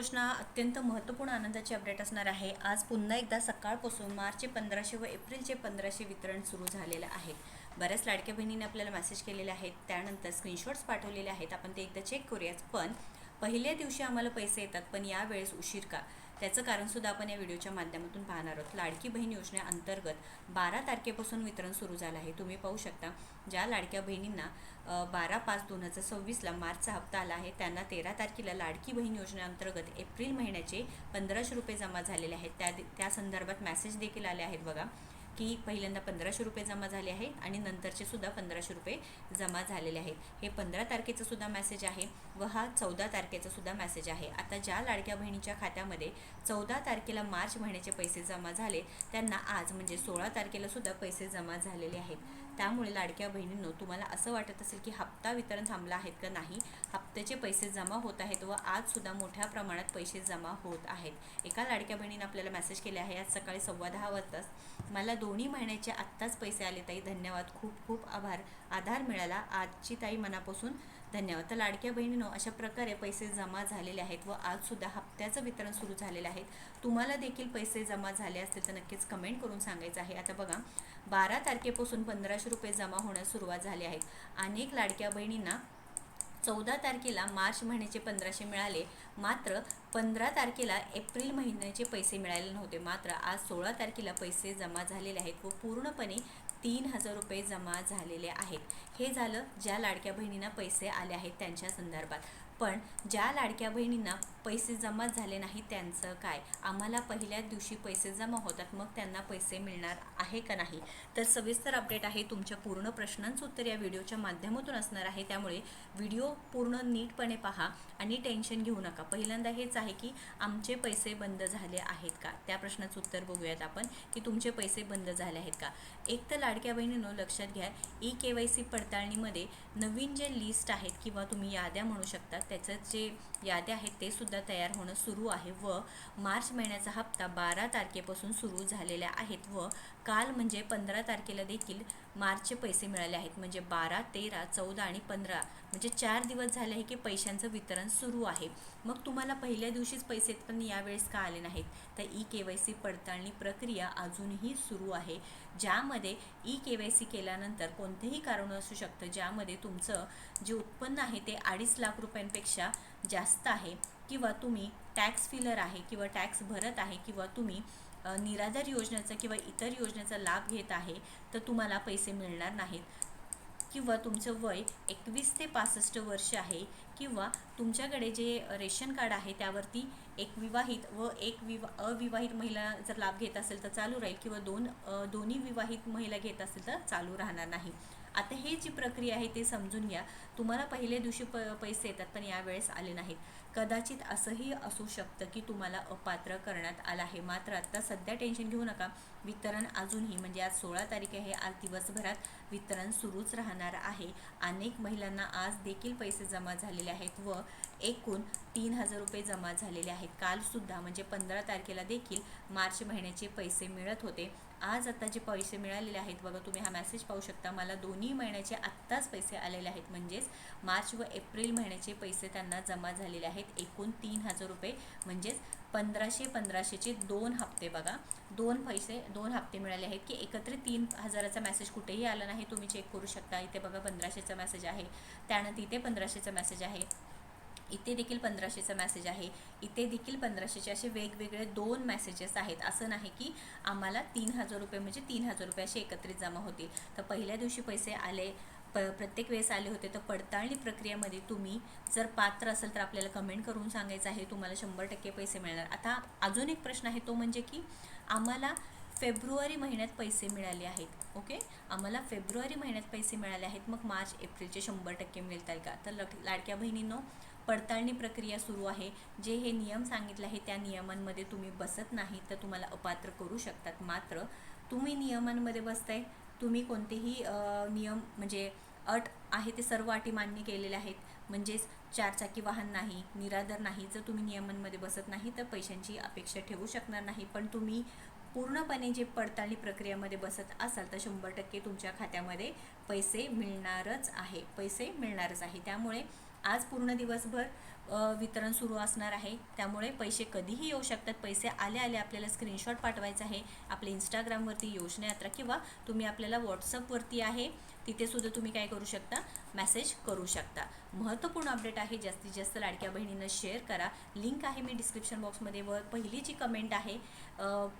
घोषणा अत्यंत महत्त्वपूर्ण आनंदाची अपडेट असणार आहे। आज पुन्हा एकदा सकाळपासून मार्चचे 1500 व एप्रिलचे 1500 वितरण सुरू झालेलं आहे। बऱ्याच लाडक्या बहिणींनी आपल्याला मेसेज केलेले आहेत, त्यानंतर स्क्रीनशॉट्स पाठवलेले आहेत। आपण ते एकदा चेक करूयाच। पण पहिल्या दिवशी आम्हाला पैसे येतात, पण यावेळेस उशीर का? त्याचं कारणसुद्धा आपण या व्हिडिओच्या माध्यमातून पाहणार आहोत। लाडकी बहीण योजनेअंतर्गत 12 तारखेपासून वितरण सुरू झालं आहे। तुम्ही पाहू शकता, ज्या लाडक्या बहिणींना 12/5/2026ला मार्चचा हप्ता आला आहे, त्यांना 13 तारखेला लाडकी बहीण योजनेअंतर्गत एप्रिल महिन्याचे 1500 रुपये जमा झालेले आहेत। त्या संदर्भात मेसेज देखील आले आहेत बघा, की पहिल्यांदा 1500 रुपये जमा झाले आहेत आणि नंतरचे सुद्धा 1500 रुपये जमा झालेले आहेत। हे 15 तारखेचं सुद्धा मेसेज आहे व हा 14 तारखेचा सुद्धा मेसेज आहे। आता ज्या लाडक्या बहिणीच्या खात्यामध्ये 14 तारखेला मार्च महिन्याचे पैसे जमा झाले, त्यांना आज म्हणजे 16 तारखेला सुद्धा पैसे जमा झालेले आहेत। त्यामुळे लाडक्या बहिणींनो, तुम्हाला असं वाटत असेल की हप्ता वितरण थांबला आहेत का? नाही, हप्त्याचे पैसे जमा होत आहेत व आज सुद्धा मोठ्या प्रमाणात पैसे जमा होत आहेत। एका लाडक्या बहिणीने आपल्याला मेसेज केले आहे, आज सकाळी 10:15 वाजता मला दोन्ही महिन्याचे आत्ताच पैसे आले ताई, धन्यवाद, खूप खूप आधार मिळाला, आजची ताई मनापासून धन्यवाद। तर लाडक्या बहिणींनो, अशा प्रकारे पैसे जमा झालेले आहेत व आज सुद्धा हप्त्याचं वितरण सुरू झालेलं आहे। तुम्हाला देखील पैसे जमा झाले असतील तर नक्कीच कमेंट करून सांगायचं आहे। आता बघा, 12 तारखेपासून 1500 रुपये जमा होण्यास सुरुवात झाली आहे। अनेक लाडक्या बहिणींना 14 तारखेला मार्च महिन्याचे 1500 मिळाले, मात्र 15 तारखेला एप्रिल महिन्याचे पैसे मिळाले नव्हते। मात्र आज 16 तारखेला पैसे जमा झालेले आहेत व पूर्णपणे 3000 रुपये जमा झालेले आहेत। हे झालं ज्या लाडक्या बहिणींना पैसे आले आहेत त्यांच्या संदर्भात। पण ज्या लाडक्या बहिणींना पैसे जमा झाले नाही त्यांचं काय? आम्हाला पहिल्या दिवशी पैसे जमा होतात, मग त्यांना पैसे मिळणार आहे का नाही? तर सविस्तर अपडेट आहे, तुमच्या पूर्ण प्रश्नांचं उत्तर या व्हिडिओच्या माध्यमातून असणार आहे। त्यामुळे व्हिडिओ पूर्ण नीटपणे पहा आणि टेन्शन घेऊ नका। पहिल्यांदा हेच आहे की आमचे पैसे बंद झाले आहेत का? त्या प्रश्नाचं उत्तर बघूयात आपण, की तुमचे पैसे बंद झाले आहेत का? एक तर लाडक्या बहिणींनो, लक्षात घ्या, KYC पडताळणीमध्ये नवीन जे लिस्ट आहेत किंवा तुम्ही याद्या म्हणू शकता, त्याचं जे याद्या आहेत ते सुद्धा तयार होणं सुरू आहे व मार्च महिन्याचा हप्ता 12 तारखेपासून सुरू झालेल्या आहेत व काल म्हणजे 15 तारखेला देखील मार्चचे पैसे मिळाले आहेत। म्हणजे 12, 13, 14 आणि 15 म्हणजे 4 दिवस झाले आहे की पैशांचं वितरण सुरू आहे। मग तुम्हाला पहिल्या दिवशीच पैसे पण यावेळेस का आले नाहीत? तर KYC पडताळणी प्रक्रिया अजूनही सुरू आहे, ज्यामध्ये KYC केल्यानंतर कोणतेही कारण असू शकतं, ज्यामध्ये तुमचं जे उत्पन्न आहे ते 2.5 लाख रुपयांपेक्षा जास्त आहे किंवा तुम्ही टॅक्स फिलर आहे किंवा टॅक्स भरत आहे किंवा तुम्ही निराधार योजनेचा किंवा इतर योजनेचा लाभ घेत आहे, तर तुम्हाला पैसे मिळणार नाहीत। किंवा तुमचं वय 21 ते 65 वर्ष आहे किंवा तुमच्याकडे जे रेशन कार्ड आहे त्यावरती एक विवाहित व एक अविवाहित महिला जर लाभ घेत असेल तर चालू राहील किंवा दोन्ही विवाहित महिला घेत असेल तर चालू राहणार नाही। आता हे जी प्रक्रिया आहे ते समजून घ्या। तुम्हाला पहिल्या दिवशी पैसे येतात पण यावेळेस आले नाहीत। कदाचित असंही असू शकतं की तुम्हाला अपात्र करण्यात आलं आहे। मात्र आता सध्या टेन्शन घेऊ नका, वितरण अजूनही म्हणजे आज 16 तारीख आहे, आज दिवसभरात वितरण सुरूच राहणार आहे। अनेक महिलांना आज देखील पैसे जमा झालेले आहेत व एकूण 3000 रुपये जमा झालेले आहेत। कालसुद्धा म्हणजे 15 तारखेला देखील मार्च महिन्याचे पैसे मिळत होते। आज आता जे पैसे मिळालेले आहेत बघा, तुम्ही हा मेसेज पाहू शकता, मला दोन्ही महिन्याचे आत्ताच पैसे आलेले आहेत। म्हणजेच मार्च व एप्रिल महिन्याचे पैसे त्यांना जमा झालेले आहेत, एकूण 3000 रुपये। म्हणजेच 1500चे 2 हप्ते बघा, 2 हप्ते मिळाले आहेत की एकत्रित 3000चा मेसेज कुठेही आला नाही, तुम्ही चेक करू शकता। इथे बघा 1500चा मेसेज आहे, त्यानंतर इथे 1500चा मेसेज आहे, इथे देखील 1500चा मेसेज आहे, इथे देखील 1500चे, असे वेगवेगळे 2 मेसेजेस आहेत। असं नाही की आम्हाला 3000 रुपये म्हणजे 3000 रुपये असे एकत्रित जमा होतील। तर पहिल्या दिवशी पैसे आले, प्रत्येक वेळेस आले होते, तर पडताळणी प्रक्रियेमध्ये तुम्ही जर पात्र असेल तर आपल्याला कमेंट करून सांगायचं आहे, तुम्हाला 100% पैसे मिळणार। आता अजून एक प्रश्न आहे, तो म्हणजे की आम्हाला फेब्रुवारी महिन्यात पैसे मिळाले आहेत, ओके, आम्हाला फेब्रुवारी महिन्यात पैसे मिळाले आहेत, मग मार्च एप्रिलचे 100% मिळतील का? तर लाडक्या बहिणींनो, पडताळणी प्रक्रिया सुरू आहे। जे हे नियम सांगितले आहे त्या नियमांमध्ये तुम्ही बसत नाही तर तुम्हाला अपात्र करू शकतात। मात्र तुम्ही नियमांमध्ये बसताय, तुम्ही कोणतेही नियम म्हणजे अट आहे ते सर्व अटी मान्य केलेल्या आहेत, म्हणजेच 4 चाकी वाहन नाही, निराधार नाही, जर तुम्ही नियमांमध्ये बसत नाही तर पैशांची अपेक्षा ठेवू शकणार नाही। पण तुम्ही पूर्णपणे जे पडताळणी प्रक्रियेमध्ये बसत असाल तर 100% तुमच्या खात्यामध्ये पैसे मिळणारच आहे, पैसे मिळणारच आहे। त्यामुळे आज पूर्ण दिवसभर वितरण सुरू असणार आहे, त्यामुळे पैसे कधीही येऊ शकतात. पैसे आले आपल्याला स्क्रीनशॉट पाठवायचा आहे. आपल्या इंस्टाग्रामवरती योजना यात्रा किंवा तुम्ही आपल्याला व्हॉट्सअपवरती आहे तिथे सुद्धा तुम्ही काय करू शकता, मेसेज करू शकता. महत्त्वपूर्ण अपडेट आहे. जास्तीत जास्त लाडक्या बहिणींना शेअर करा. लिंक आहे मी डिस्क्रिप्शन बॉक्समध्ये व पहिली जी कमेंट आहे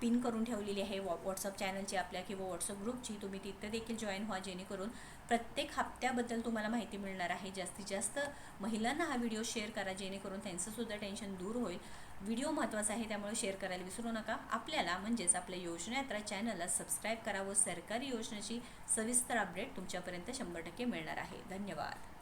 पिन करून ठेवलेली आहे व्हॉट्सअप चॅनलची आपल्या किंवा व्हॉट्सअप ग्रुपची, तुम्ही तिथे देखील जॉईन व्हा, जेणेकरून प्रत्येक हप्त्याबद्दल तुम्हाला माहिती मिळणार आहे. जास्तीत जास्त महिलांना हा व्हिडिओ शेअर करा, जेणेकरून त्यांचंसुद्धा टेन्शन दूर होईल. व्हिडिओ महत्त्वाचा आहे, त्यामुळे शेअर करायला विसरू नका. आपल्याला म्हणजेच आपल्या योजना यात्रा चॅनलला सबस्क्राईब करा व सरकारी योजनेची सविस्तर अपडेट तुमच्यापर्यंत 100% मिळणार आहे. धन्यवाद.